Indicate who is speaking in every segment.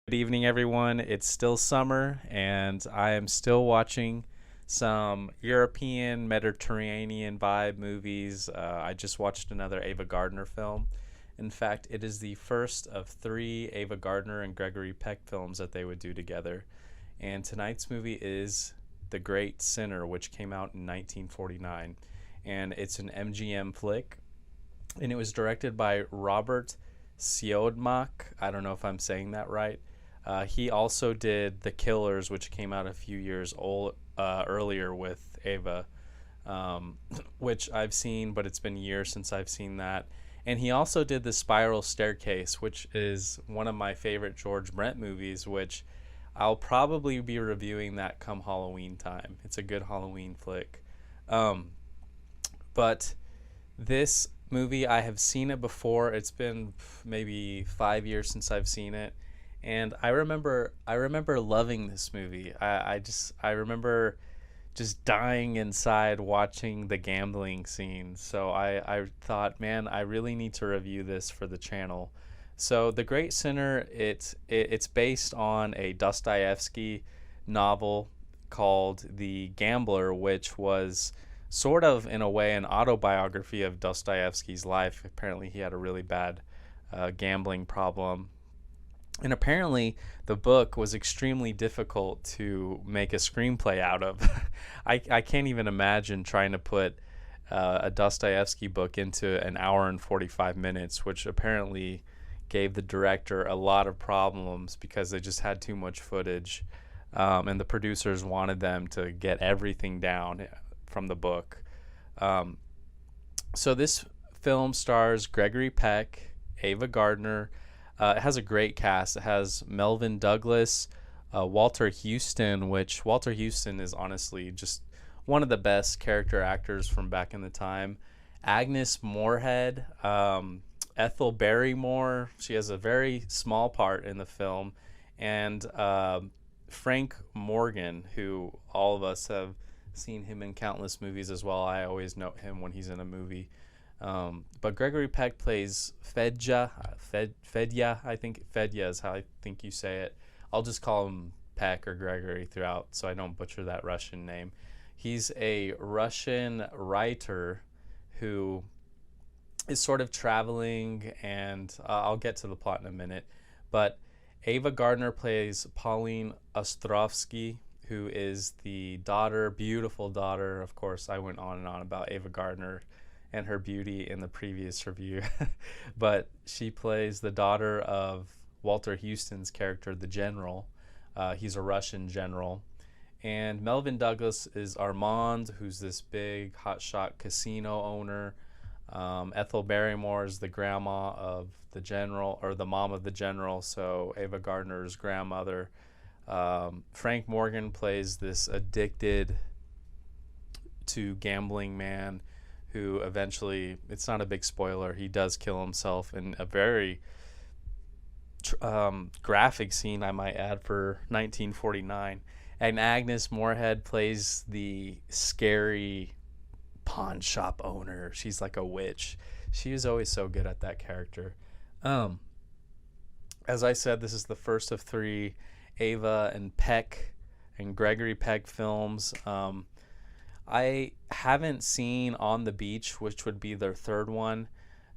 Speaker 1: Good evening, everyone. It's still summer, and I am still watching some European Mediterranean vibe movies. I just watched another Ava Gardner film. In fact, it is the first of three Ava Gardner and Gregory Peck films that they would do together. And tonight's movie is The Great Sinner, which came out in 1949. And it's an MGM flick, and it was directed by Robert Siodmak. I don't know if I'm saying that right. He also did The Killers, which came out a few years earlier with Ava, which I've seen, but it's been years since I've seen that. And he also did The Spiral Staircase, which is one of my favorite George Brent movies, which I'll probably be reviewing that come Halloween time. It's a good Halloween flick. Um, but this movie, I have seen it before. It's been maybe 5 years since I've seen it, and I remember loving this movie. I remember just dying inside watching the gambling scenes. So I thought, man, I really need to review this for the channel. So The Great Sinner, it's based on a Dostoevsky novel called The Gambler, which was sort of, in a way, an autobiography of Dostoevsky's life. Apparently, he had a really bad gambling problem. And apparently, the book was extremely difficult to make a screenplay out of. I can't even imagine trying to put a Dostoevsky book into an hour and 45 minutes, which apparently gave the director a lot of problems because they just had too much footage. And the producers wanted them to get everything down from the book. Um, so this film stars Gregory Peck, Ava Gardner. It has a great cast. It has Melvyn Douglas, Walter Huston, which Walter Huston is honestly just one of the best character actors from back in the time. Agnes Moorehead, Ethel Barrymore. She has a very small part in the film, and Frank Morgan, who all of us have seen him in countless movies as well. I always note him when he's in a movie. But Gregory Peck plays Fedya. I think Fedya is how I think you say it. I'll just call him Peck or Gregory throughout, so I don't butcher that Russian name. He's a Russian writer who is sort of traveling, and I'll get to the plot in a minute. But Ava Gardner plays Pauline Ostrovsky, who is the daughter, beautiful daughter. Of course, I went on and on about Ava Gardner and her beauty in the previous review. But she plays the daughter of Walter Huston's character, the general. He's a Russian general. And Melvyn Douglas is Armand, who's this big hotshot casino owner. Ethel Barrymore is the grandma of the general, or the mom of the general, so Ava Gardner's grandmother. Frank Morgan plays this addicted to gambling man who eventually, it's not a big spoiler, he does kill himself in a very graphic scene, I might add, for 1949. And Agnes Moorehead plays the scary pawn shop owner. She's like a witch. She was always so good at that character. Um, as I said, this is the first of three Ava and Peck and Gregory Peck films. I haven't seen On the Beach, which would be their third one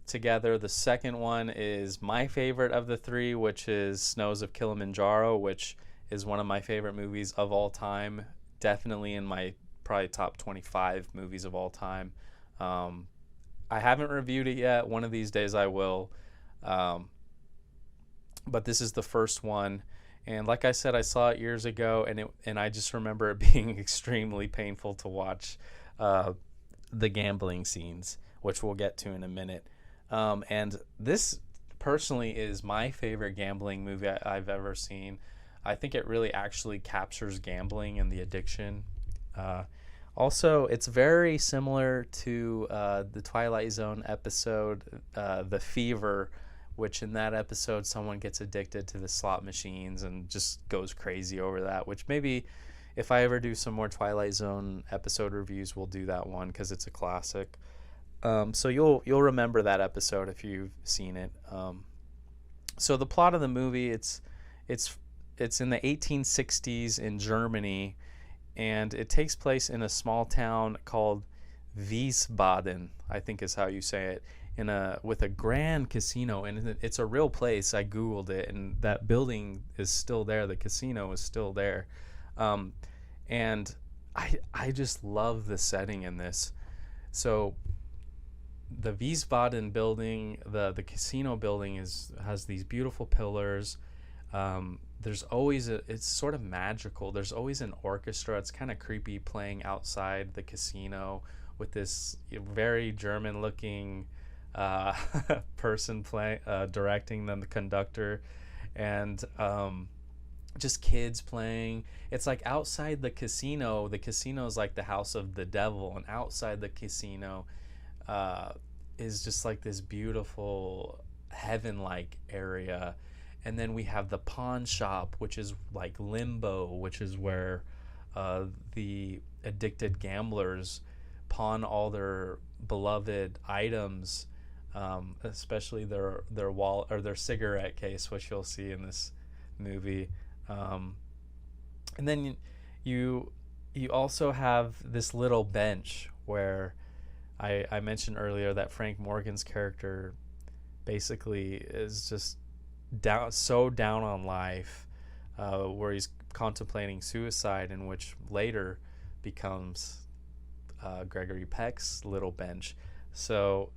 Speaker 1: together. The second one is my favorite of the three, which is Snows of Kilimanjaro, which is one of my favorite movies of all time. Definitely in my probably top 25 movies of all time. I haven't reviewed it yet. One of these days I will. But this is the first one. And like I said, I saw it years ago, and I just remember it being extremely painful to watch the gambling scenes, which we'll get to in a minute. And this personally is my favorite gambling movie I've ever seen. I think it really actually captures gambling and the addiction. Also, it's very similar to the Twilight Zone episode, The Fever, which in that episode someone gets addicted to the slot machines and just goes crazy over that, which maybe if I ever do some more Twilight Zone episode reviews, we'll do that one because it's a classic. So you'll remember that episode if you've seen it. So the plot of the movie, It's it's in the 1860s in Germany, and it takes place in a small town called Wiesbaden, I think is how you say it, in a with a grand casino, and it's a real place. I googled it, and that building is still there. The casino is still there, um, and I just love the setting in this. So the Wiesbaden building, the casino building has these beautiful pillars. There's always it's sort of magical. There's always an orchestra. It's kind of creepy playing outside the casino with this very German looking uh, person directing them, the conductor, and just kids playing. It's like outside the casino. The casino is like the house of the devil, and outside the casino uh, is just like this beautiful heaven-like area. And then we have the pawn shop, which is like limbo, which is where the addicted gamblers pawn all their beloved items, especially their wallet or their cigarette case, which you'll see in this movie. Um, and then you also have this little bench where I mentioned earlier that Frank Morgan's character basically is just down on life, where he's contemplating suicide, and which later becomes Gregory Peck's little bench. So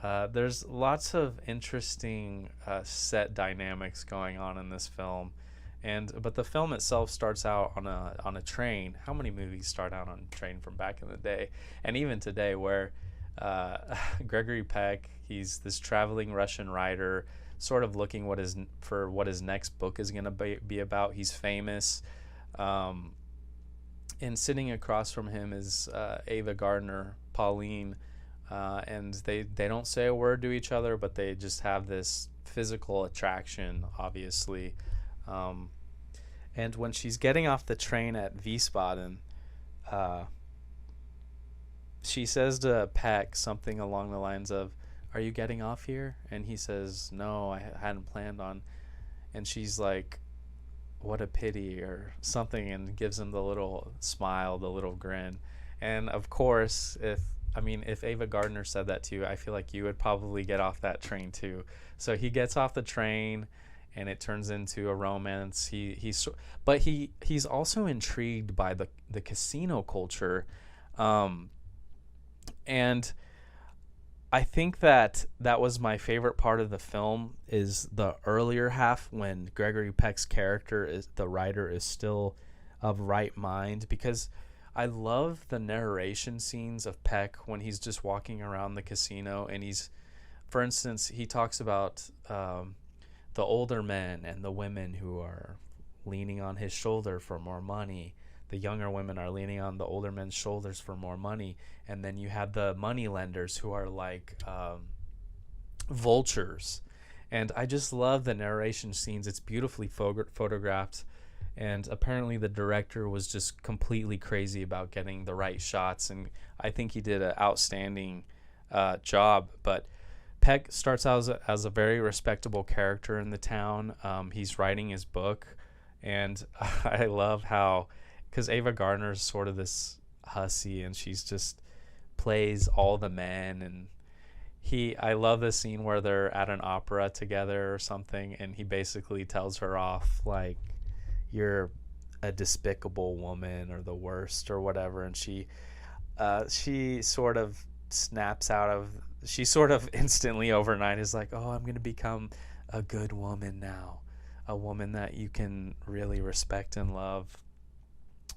Speaker 1: there's lots of interesting set dynamics going on in this film, but the film itself starts out on a train. How many movies start out on a train from back in the day, and even today, where Gregory Peck, he's this traveling Russian writer, sort of looking for what his next book is going to be about. He's famous, and sitting across from him is Ava Gardner, Pauline, and they don't say a word to each other, but they just have this physical attraction, obviously. And when she's getting off the train at Wiesbaden, she says to Peck something along the lines of, "Are you getting off here?" And he says, "No, I hadn't planned on." And she's like, "What a pity," or something, and gives him the little smile, the little grin. And of course, if Ava Gardner said that to you, I feel like you would probably get off that train too. So he gets off the train, and it turns into a romance. But he's also intrigued by the casino culture, and I think that was my favorite part of the film, is the earlier half when Gregory Peck's character, the writer, is still of right mind, because I love the narration scenes of Peck when he's just walking around the casino, and for instance, he talks about the older men and the women who are leaning on his shoulder for more money. The younger women are leaning on the older men's shoulders for more money. And then you have the money lenders who are like vultures. And I just love the narration scenes. It's beautifully photographed. And apparently the director was just completely crazy about getting the right shots. And I think he did an outstanding job. But Peck starts out as a very respectable character in the town. He's writing his book. And I love how, because Ava Gardner is sort of this hussy, and she's just plays all the men, and I love the scene where they're at an opera together or something, and he basically tells her off like, "You're a despicable woman," or "the worst," or whatever, and she sort of snaps out of, she sort of instantly overnight is like, "Oh, I'm going to become a good woman now, a woman that you can really respect and love,"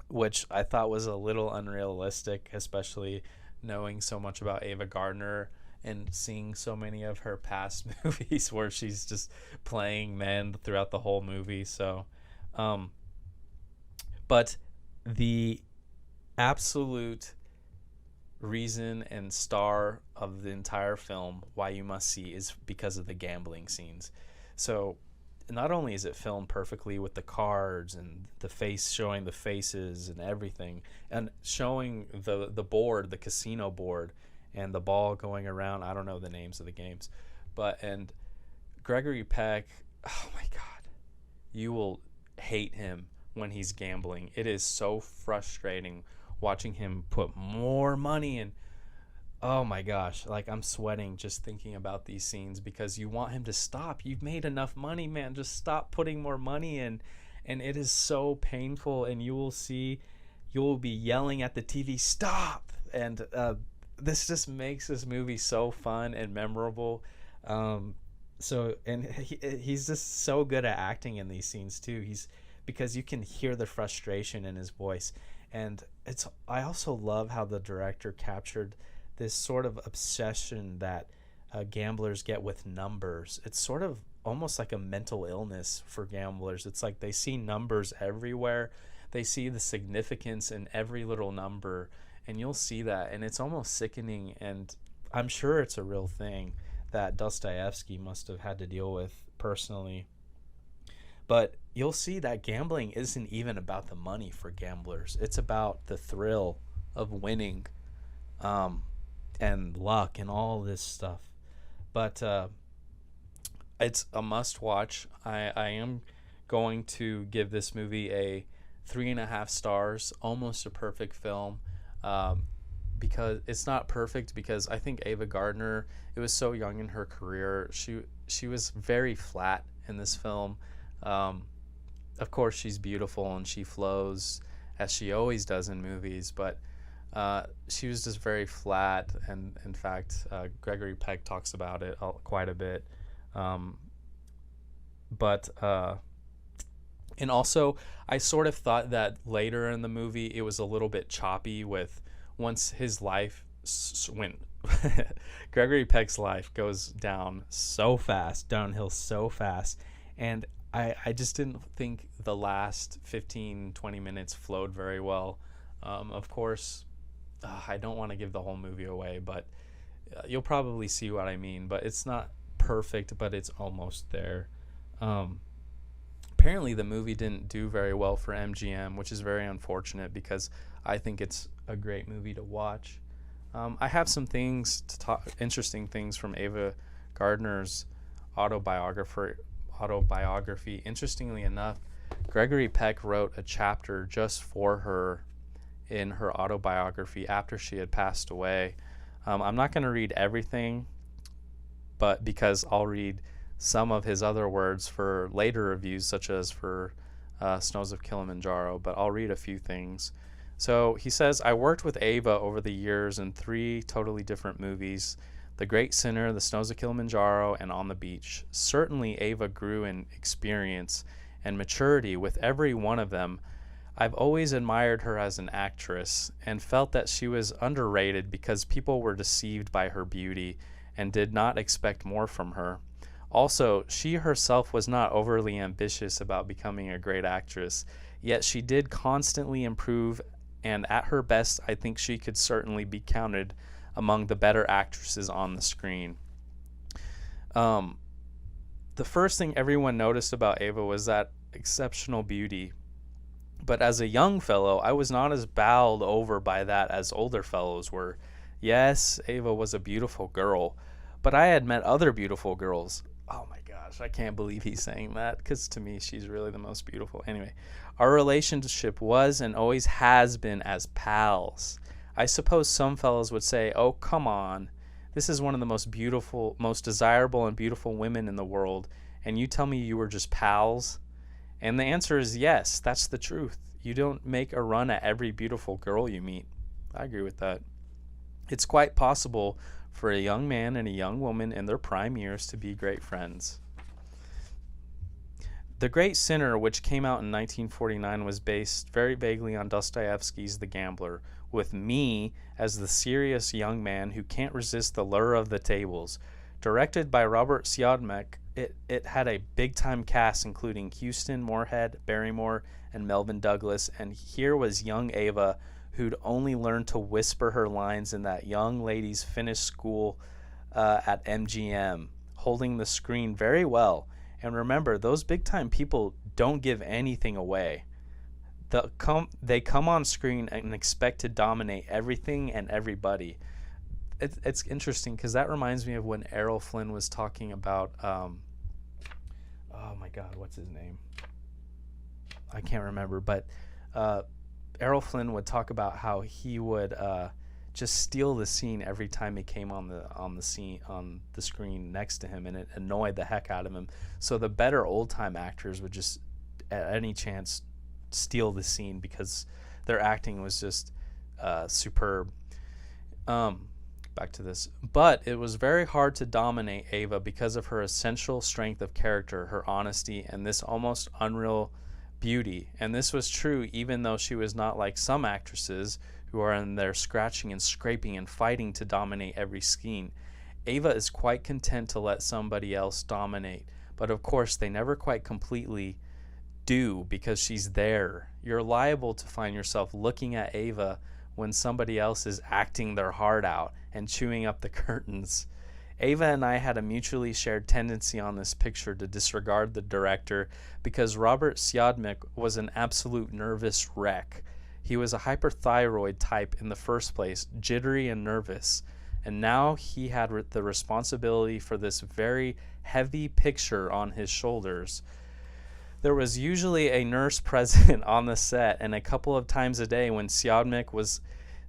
Speaker 1: which I thought was a little unrealistic, especially knowing so much about Ava Gardner and seeing so many of her past movies where she's just playing men throughout the whole movie. So, but the absolute reason and star of the entire film, why you must see, is because of the gambling scenes. So not only is it filmed perfectly with the cards and showing the faces and everything, and showing the board, the casino board, and the ball going around. I don't know the names of the games, and Gregory Peck, oh my God, you will hate him when he's gambling. It is so frustrating watching him put more money in. Oh my gosh, like I'm sweating just thinking about these scenes because you want him to stop. You've made enough money, man. Just stop putting more money in. And it is so painful, and you will be yelling at the TV, stop. And this just makes this movie so fun and memorable. He's just so good at acting in these scenes too. Because you can hear the frustration in his voice. And I also love how the director captured this sort of obsession that gamblers get with numbers. It's sort of almost like a mental illness for gamblers. It's like they see numbers everywhere. They see the significance in every little number, and you'll see that, and it's almost sickening. And I'm sure it's a real thing that Dostoevsky must have had to deal with personally. But you'll see that gambling isn't even about the money for gamblers. It's about the thrill of winning, and luck and all this stuff. But it's a must watch. I am going to give this movie a 3.5 stars, almost a perfect film. Because it's not perfect, because I think Ava Gardner, it was so young in her career. She was very flat in this film. Of course, she's beautiful and she flows as she always does in movies, but she was just very flat. And in fact, Gregory Peck talks about it quite a bit. And also, I sort of thought that later in the movie it was a little bit choppy with once his life went. Gregory Peck's life goes downhill so fast, and I just didn't think the last 15-20 minutes flowed very well. Of course, I don't want to give the whole movie away, but you'll probably see what I mean. But it's not perfect, but it's almost there. Apparently the movie didn't do very well for MGM, which is very unfortunate because I think it's a great movie to watch. I have some things to talk, interesting things from Ava Gardner's autobiography. Interestingly enough, Gregory Peck wrote a chapter just for her in her autobiography after she had passed away. I'm not going to read everything, but because I'll read some of his other words for later reviews, such as for Snows of Kilimanjaro, but I'll read a few things. So he says, I worked with Ava over the years in 3 totally different movies: The Great Sinner, The Snows of Kilimanjaro, and On the Beach. Certainly Ava grew in experience and maturity with every one of them. I've always admired her as an actress and felt that she was underrated because people were deceived by her beauty and did not expect more from her. Also, she herself was not overly ambitious about becoming a great actress, yet she did constantly improve, and at her best, I think she could certainly be counted among the better actresses on the screen. The first thing everyone noticed about Ava was that exceptional beauty. But as a young fellow, I was not as bowled over by that as older fellows were. Yes, Ava was a beautiful girl, but I had met other beautiful girls. Oh my gosh, I can't believe he's saying that, because to me, she's really the most beautiful. Anyway, our relationship was and always has been as pals. I suppose some fellows would say, oh, come on. This is one of the most beautiful, most desirable and beautiful women in the world, and you tell me you were just pals? And the answer is yes, that's the truth. You don't make a run at every beautiful girl you meet. I agree with that. It's quite possible for a young man and a young woman in their prime years to be great friends. The Great Sinner, which came out in 1949, was based very vaguely on Dostoevsky's The Gambler, with me as the serious young man who can't resist the lure of the tables. Directed by Robert Siodmak, it had a big-time cast including Huston, Moorehead, Barrymore, and Melvyn Douglas, and here was young Ava, who'd only learned to whisper her lines in that young lady's finished school at MGM, holding the screen very well. And remember, those big-time people don't give anything away. They come on screen and expect to dominate everything and everybody. It's interesting because that reminds me of when Errol Flynn was talking about, oh my God, what's his name? I can't remember, but Errol Flynn would talk about how he would just steal the scene every time he came on the screen next to him, and it annoyed the heck out of him. So the better old time actors would just at any chance steal the scene because their acting was just superb. Back to this. But it was very hard to dominate Ava because of her essential strength of character, her honesty, and this almost unreal beauty. And this was true even though she was not like some actresses who are in there scratching and scraping and fighting to dominate every scene. Ava is quite content to let somebody else dominate. But of course, they never quite completely do because she's there. You're liable to find yourself looking at Ava when somebody else is acting their heart out and chewing up the curtains. Ava and I had a mutually shared tendency on this picture to disregard the director because Robert Siodmak was an absolute nervous wreck. He was a hyperthyroid type in the first place, jittery and nervous, and now he had the responsibility for this very heavy picture on his shoulders. There was usually a nurse present on the set, and a couple of times a day when Siodmak was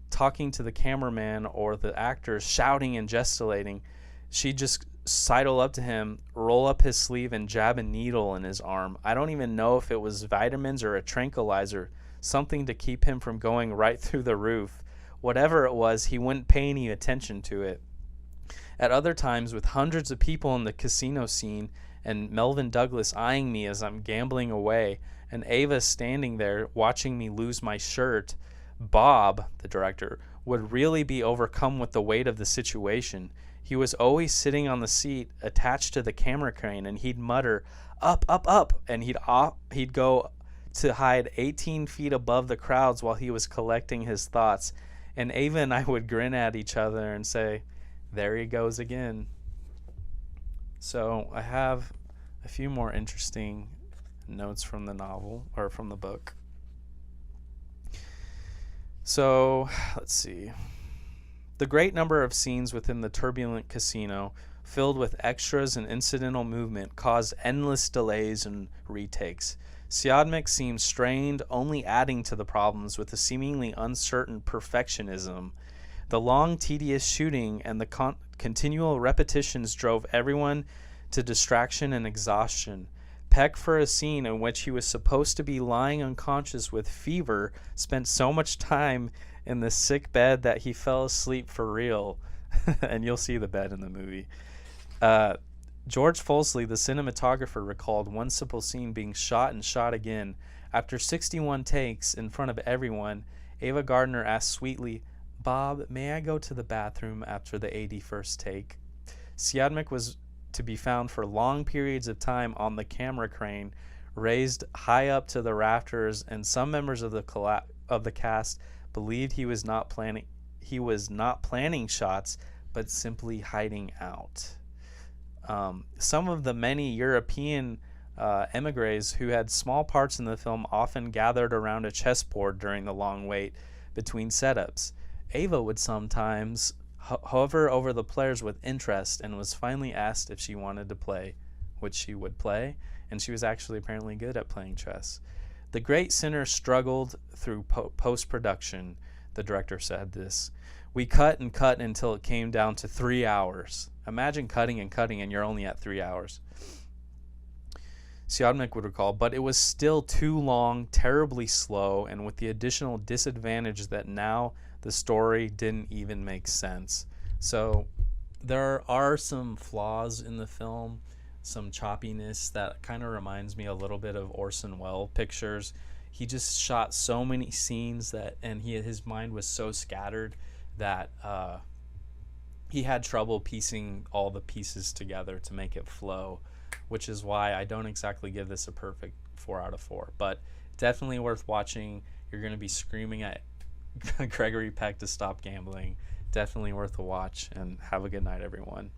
Speaker 1: talking to the cameraman or the actors, shouting and gesticulating, she'd just sidle up to him, roll up his sleeve, and jab a needle in his arm. I don't even know if it was vitamins or a tranquilizer, something to keep him from going right through the roof. Whatever it was, he wouldn't pay any attention to it. At other times, with hundreds of people in the casino scene, and Melvyn Douglas eyeing me as I'm gambling away, and Ava standing there watching me lose my shirt, Bob, the director, would really be overcome with the weight of the situation. He was always sitting on the seat attached to the camera crane, and he'd mutter, "Up, up, up," and he'd go to hide 18 feet above the crowds while he was collecting his thoughts. And Ava and I would grin at each other and say, "There he goes again." So I have a few more interesting notes from the novel, or from the book. So, let's see. The great number of scenes within the turbulent casino, filled with extras and incidental movement, caused endless delays and retakes. Siodmak seemed strained, only adding to the problems with a seemingly uncertain perfectionism. The long, tedious shooting and the continual repetitions drove everyone to distraction and exhaustion. Peck, for a scene in which he was supposed to be lying unconscious with fever, spent so much time in the sick bed that he fell asleep for real. And you'll see the bed in the movie. George Folsley, the cinematographer, recalled one simple scene being shot and shot again. After 61 takes in front of everyone, Ava Gardner asked sweetly, "Bob, may I go to the bathroom after the 81st take?" Siodmak was to be found for long periods of time on the camera crane, raised high up to the rafters, and some members of the cast believed he was not planning shots, but simply hiding out. Some of the many European emigres who had small parts in the film often gathered around a chessboard during the long wait between setups. Ava would sometimes hover over the players with interest and was finally asked if she wanted to play, which she would play, and she was actually apparently good at playing chess. The great sinner struggled through post-production, the director said this. "We cut and cut until it came down to 3 hours. Imagine cutting and cutting and you're only at 3 hours." Siodmak would recall, but it was still too long, terribly slow, and with the additional disadvantage that now the story didn't even make sense. So there are some flaws in the film, some choppiness that kind of reminds me a little bit of Orson Welles pictures. He just shot so many scenes and his mind was so scattered that he had trouble piecing all the pieces together to make it flow, which is why I don't exactly give this a perfect 4 out of 4. But definitely worth watching. You're going to be screaming at Gregory Peck to stop gambling. Definitely worth a watch, and have a good night, everyone.